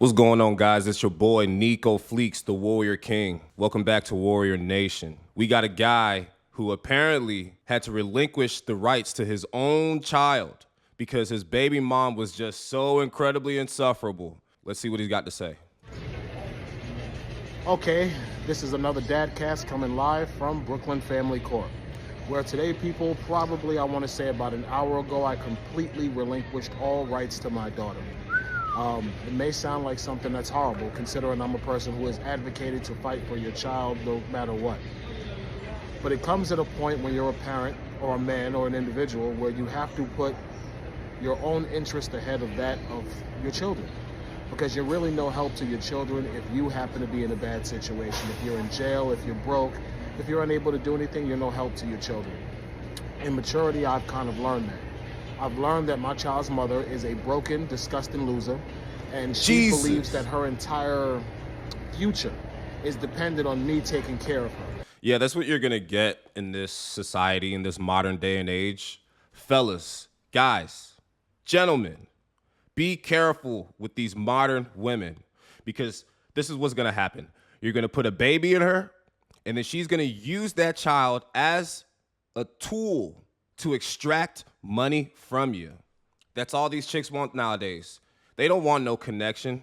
What's going on, guys? It's your boy Nico Fleeks, the Warrior King. Welcome back to Warrior Nation. We got a guy who apparently had to relinquish the rights to his own child because his baby mom was just so incredibly insufferable. Let's see what he's got to say. Okay, this is another Dadcast coming live from Brooklyn Family Court, where today, people, probably I want to say about an hour ago, I completely relinquished all rights to my daughter. It may sound like something that's horrible, considering I'm a person who has advocated to fight for your child no matter what. But it comes at a point when you're a parent or a man or an individual where you have to put your own interest ahead of that of your children. Because you're really no help to your children if you happen to be in a bad situation. If you're in jail, if you're broke, if you're unable to do anything, you're no help to your children. In maturity, I've kind of learned that. I've learned that my child's mother is a broken, disgusting loser, and she believes that her entire future is dependent on me taking care of her. Yeah, that's what you're going to get in this society, in this modern day and age. Fellas, guys, gentlemen, be careful with these modern women, because this is what's going to happen. You're going to put a baby in her, and then she's going to use that child as a tool to extract money from you. That's all these chicks want nowadays. They don't want no connection.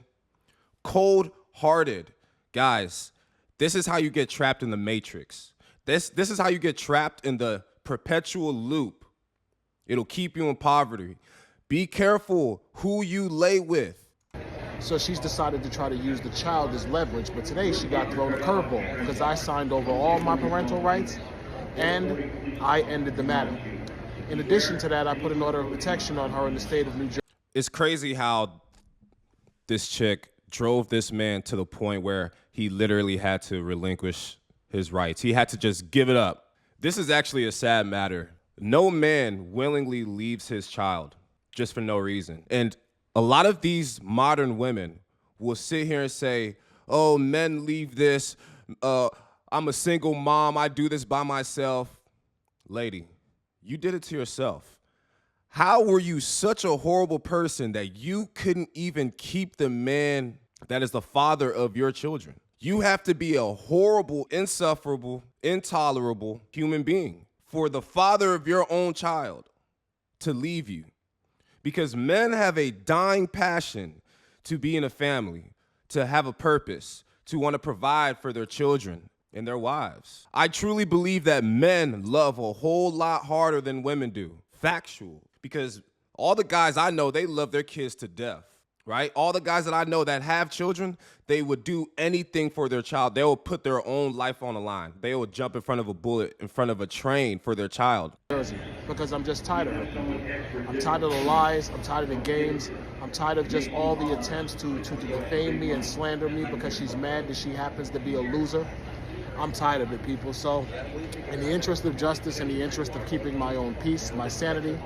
Cold-hearted. Guys, this is how you get trapped in the matrix. This is how you get trapped in the perpetual loop. It'll keep you in poverty. Be careful who you lay with. So she's decided to try to use the child as leverage, but today she got thrown a curveball because I signed over all my parental rights and I ended the matter. In addition to that, I put an order of protection on her in the state of New Jersey. It's crazy how this chick drove this man to the point where he literally had to relinquish his rights. He had to just give it up. This is actually a sad matter. No man willingly leaves his child just for no reason. And a lot of these modern women will sit here and say, oh, men leave this. I'm a single mom. I do this by myself. Lady, you did it to yourself. How were you such a horrible person that you couldn't even keep the man that is the father of your children? You have to be a horrible, insufferable, intolerable human being for the father of your own child to leave you. Because men have a dying passion to be in a family, to have a purpose, to want to provide for their children and their wives. I truly believe that men love a whole lot harder than women do. Factual. Because all the guys I know, they love their kids to death, right? All the guys that I know that have children, they would do anything for their child. They will put their own life on the line. They will jump in front of a bullet, in front of a train for their child. Because I'm just tired of her. I'm tired of the lies. I'm tired of the games. I'm tired of just all the attempts to defame me and slander me because she's mad that she happens to be a loser. I'm tired of it, people. So in the interest of justice, in the interest of keeping my own peace, my sanity,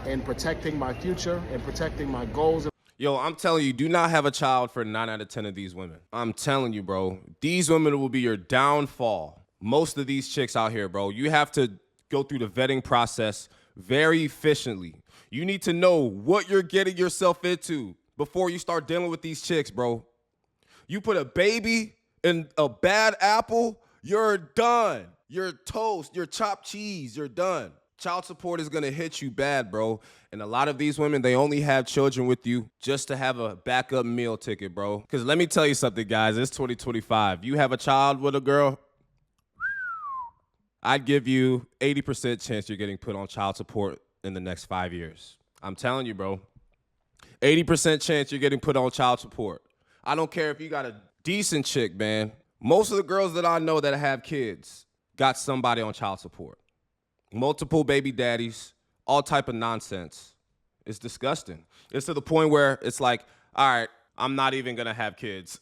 and protecting my future and protecting my goals. Yo, I'm telling you, do not have a child for 9 out of 10 of these women. I'm telling you, bro, these women will be your downfall. Most of these chicks out here, bro, you have to go through the vetting process very efficiently. You need to know what you're getting yourself into before you start dealing with these chicks, bro. You put a baby in a bad apple, you're done. You're toast, you're chopped cheese, you're done. Child support is gonna hit you bad, bro. And a lot of these women, they only have children with you just to have a backup meal ticket, bro. Because let me tell you something, guys, it's 2025. You have a child with a girl, I'd give you 80% chance you're getting put on child support in the next 5 years. I'm telling you, bro. 80% chance you're getting put on child support. I don't care if you got a decent chick, man. Most of the girls that I know that have kids got somebody on child support. Multiple baby daddies, all type of nonsense. It's disgusting. It's to the point where it's like, all right, I'm not even gonna have kids.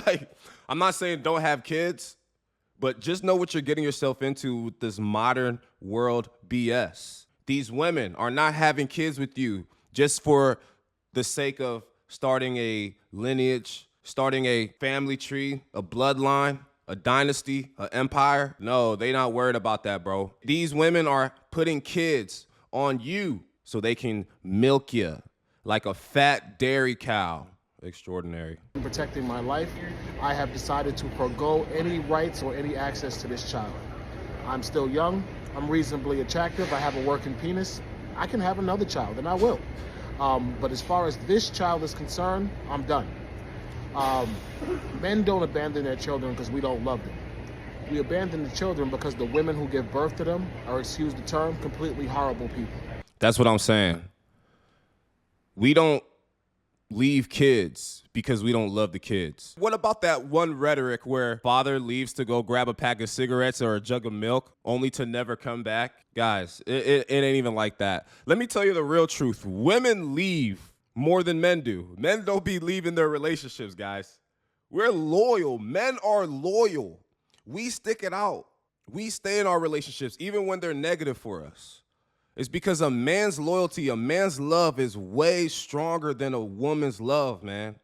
Like, I'm not saying don't have kids, but just know what you're getting yourself into with this modern world BS. These women are not having kids with you just for the sake of starting a lineage, starting a family tree, a bloodline, a dynasty, an empire. No, they not worried about that, bro. These women are putting kids on you so they can milk you like a fat dairy cow. Extraordinary. In protecting my life, I have decided to forego any rights or any access to this child. I'm still young, I'm reasonably attractive, I have a working penis. I can have another child, and I will. But as far as this child is concerned, I'm done. Men don't abandon their children because we don't love them. We abandon the children because the women who give birth to them are, excuse the term, completely horrible people. That's what I'm saying. We don't leave kids because we don't love the kids. What about that one rhetoric where father leaves to go grab a pack of cigarettes or a jug of milk only to never come back? Guys, it ain't even like that. Let me tell you the real truth. Women leave more than men do. Men don't be leaving their relationships, guys. We're loyal. Men are loyal. We stick it out. We stay in our relationships even when they're negative for us. It's because a man's loyalty, a man's love is way stronger than a woman's love, man.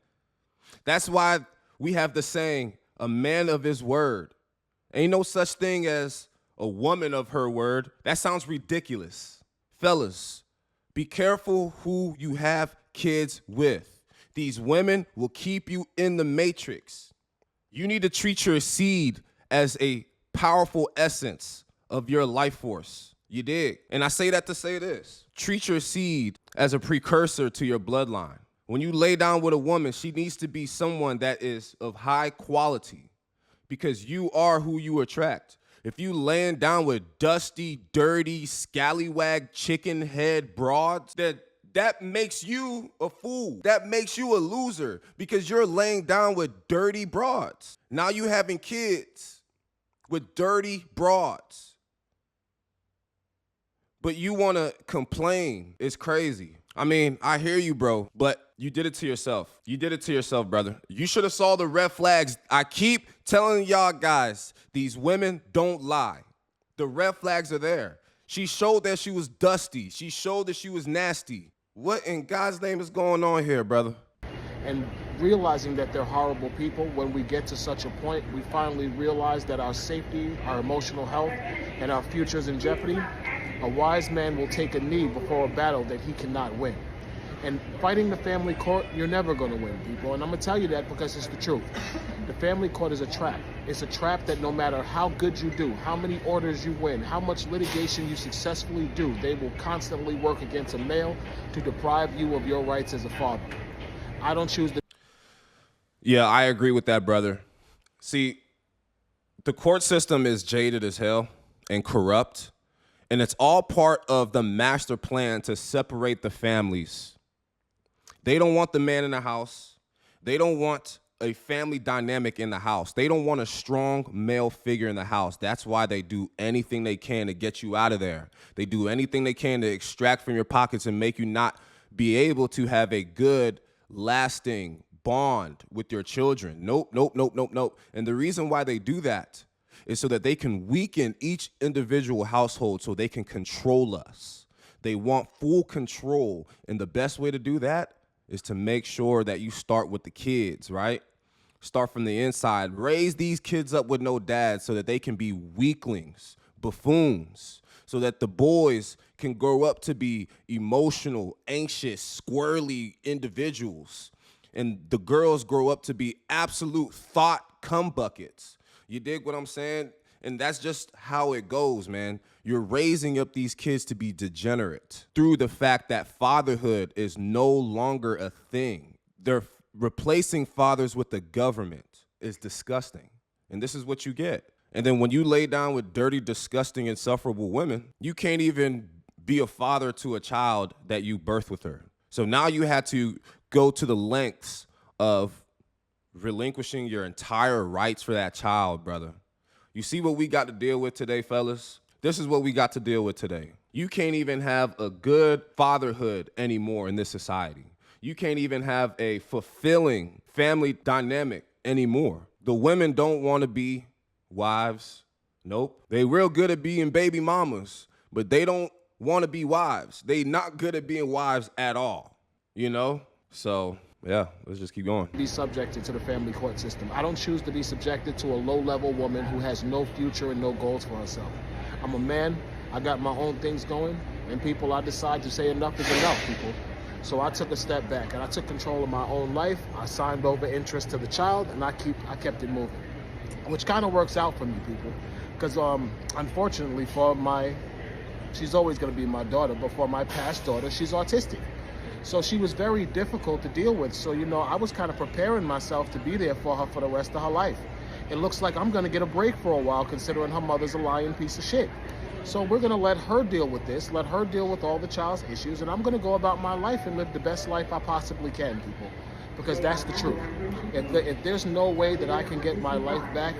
That's why we have the saying, a man of his word. Ain't no such thing as a woman of her word. That sounds ridiculous. Fellas, be careful who you have kids with. These women will keep you in the matrix. You need to treat your seed as a powerful essence of your life force. You dig? And I say that to say this. Treat your seed as a precursor to your bloodline. When you lay down with a woman, she needs to be someone that is of high quality because you are who you attract. If you laying down with dusty, dirty, scallywag, chicken head broads, that makes you a fool. That makes you a loser because you're laying down with dirty broads. Now you having kids with dirty broads. But you want to complain. It's crazy. I mean, I hear you, bro, but you did it to yourself. You did it to yourself, brother. You should have saw the red flags. I keep telling y'all guys, these women don't lie. The red flags are there. She showed that she was dusty. She showed that she was nasty. What in God's name is going on here, brother? And realizing that they're horrible people, when we get to such a point, we finally realize that our safety, our emotional health, and our future is in jeopardy. A wise man will take a knee before a battle that he cannot win. And fighting the family court, you're never going to win, people. And I'm going to tell you that because it's the truth. The family court is a trap. It's a trap that no matter how good you do, how many orders you win, how much litigation you successfully do, they will constantly work against a male to deprive you of your rights as a father. I don't choose the... Yeah, I agree with that, brother. See, the court system is jaded as hell and corrupt. And it's all part of the master plan to separate the families. They don't want the man in the house. They don't want a family dynamic in the house. They don't want a strong male figure in the house. That's why they do anything they can to get you out of there. They do anything they can to extract from your pockets and make you not be able to have a good, lasting bond with your children. Nope. And the reason why they do that is so that they can weaken each individual household so they can control us. They want full control. And the best way to do that is to make sure that you start with the kids, right? Start from the inside. Raise these kids up with no dad so that they can be weaklings, buffoons, so that the boys can grow up to be emotional, anxious, squirrely individuals. And the girls grow up to be absolute thought cum buckets. You dig what I'm saying? And that's just how it goes, man. You're raising up these kids to be degenerate through the fact that fatherhood is no longer a thing. They're replacing fathers with the government. It's disgusting. And this is what you get. And then when you lay down with dirty, disgusting, insufferable women, you can't even be a father to a child that you birthed with her. So now you had to go to the lengths of relinquishing your entire rights for that child, brother. You see what we got to deal with today, fellas? This is what we got to deal with today. You can't even have a good fatherhood anymore in this society. You can't even have a fulfilling family dynamic anymore. The women don't want to be wives. Nope. They real good at being baby mamas, but they don't want to be wives. They not good at being wives at all, you know? So... yeah, let's just keep going. Be subjected to the family court system. I don't choose to be subjected to a low-level woman who has no future and no goals for herself. I'm a man. I got my own things going. And people, I decide to say enough is enough, people. So I took a step back and I took control of my own life. I signed over interest to the child, and I kept it moving, which kind of works out for me, people, because unfortunately she's always going to be my daughter, but for my past daughter, she's autistic. So she was very difficult to deal with. So, I was kind of preparing myself to be there for her for the rest of her life. It looks like I'm going to get a break for a while, considering her mother's a lying piece of shit. So we're going to let her deal with this, let her deal with all the child's issues, and I'm going to go about my life and live the best life I possibly can, people, because that's the truth. If there's no way that I can get my life back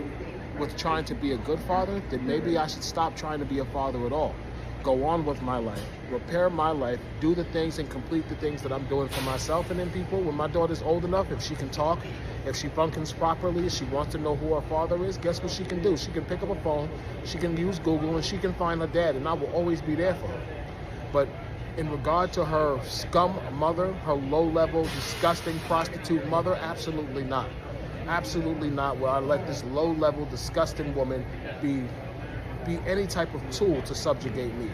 with trying to be a good father, then maybe I should stop trying to be a father at all. Go on with my life, repair my life, do the things and complete the things that I'm doing for myself. And then, people, when my daughter's old enough, if she can talk, if she functions properly, if she wants to know who her father is, guess what she can do? She can pick up a phone, she can use Google, and she can find her dad, and I will always be there for her. But in regard to her scum mother, her low-level, disgusting prostitute mother, absolutely not. Absolutely not will I let this low-level, disgusting woman be any type of tool to subjugate me.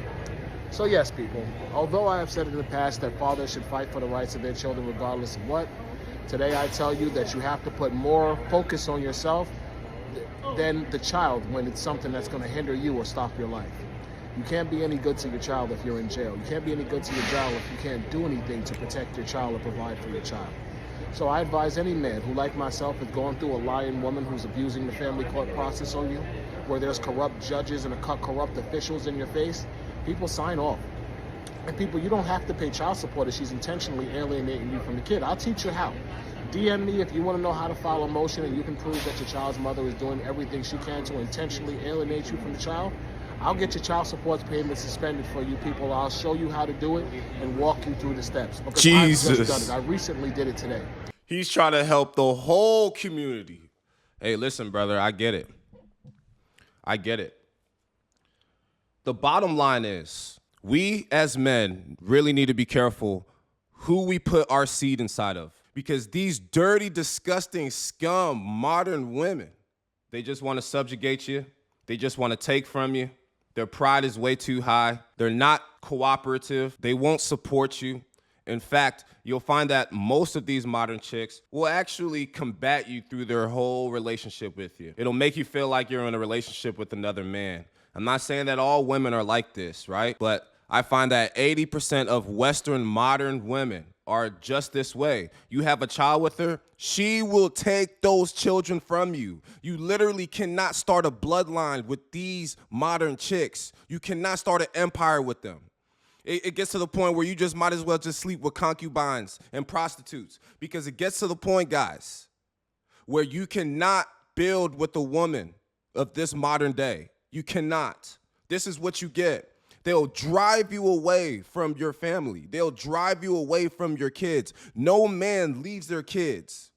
So yes, people, although I have said in the past that fathers should fight for the rights of their children regardless of what, today I tell you that you have to put more focus on yourself than the child when it's something that's going to hinder you or stop your life. You can't be any good to your child if you're in jail. You can't be any good to your child if you can't do anything to protect your child or provide for your child. So I advise any man who, like myself, is going through a lying woman who's abusing the family court process on you, where there's corrupt judges and corrupt officials in your face, people, sign off. And people, you don't have to pay child support if she's intentionally alienating you from the kid. I'll teach you how. DM me if you want to know how to file a motion and you can prove that your child's mother is doing everything she can to intentionally alienate you from the child. I'll get your child support payment suspended for you, people. I'll show you how to do it and walk you through the steps. Because Jesus. I've just done it. I recently did it today. He's trying to help the whole community. Hey, listen, brother, I get it. I get it. The bottom line is, we as men really need to be careful who we put our seed inside of. Because these dirty, disgusting, scum, modern women, they just want to subjugate you. They just want to take from you. Their pride is way too high. They're not cooperative. They won't support you. In fact, you'll find that most of these modern chicks will actually combat you through their whole relationship with you. It'll make you feel like you're in a relationship with another man. I'm not saying that all women are like this, right? But I find that 80% of Western modern women are just this way. You have a child with her, she will take those children from you. You literally cannot start a bloodline with these modern chicks. You cannot start an empire with them. It gets to the point where you just might as well just sleep with concubines and prostitutes, because it gets to the point, guys, where you cannot build with the woman of this modern day. You cannot. This is what you get. They'll drive you away from your family. They'll drive you away from your kids. No man leaves their kids.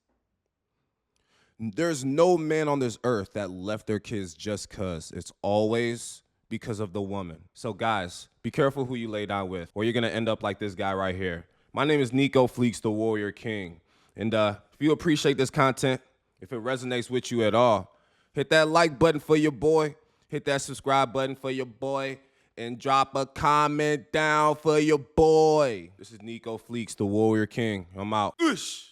There's no man on this earth that left their kids just because. It's always because of the woman. So guys, be careful who you lay down with, or you're gonna end up like this guy right here. My name is Nico Fleeks, the Warrior King. And if you appreciate this content, if it resonates with you at all, hit that like button for your boy, hit that subscribe button for your boy, and drop a comment down for your boy. This is Nico Fleeks, the Warrior King. I'm out. Oosh.